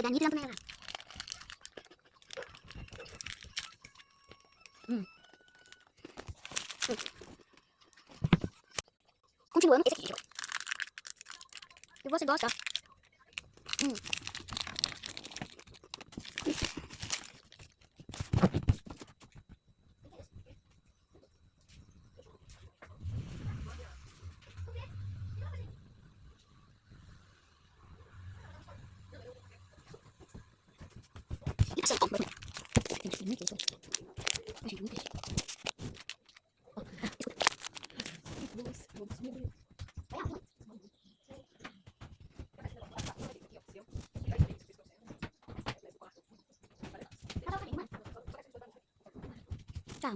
Ayan, ngiti lang ito na yan. Kung siguro, mag-isip siya. Diba si boss, ah? Isa ko. Ciao.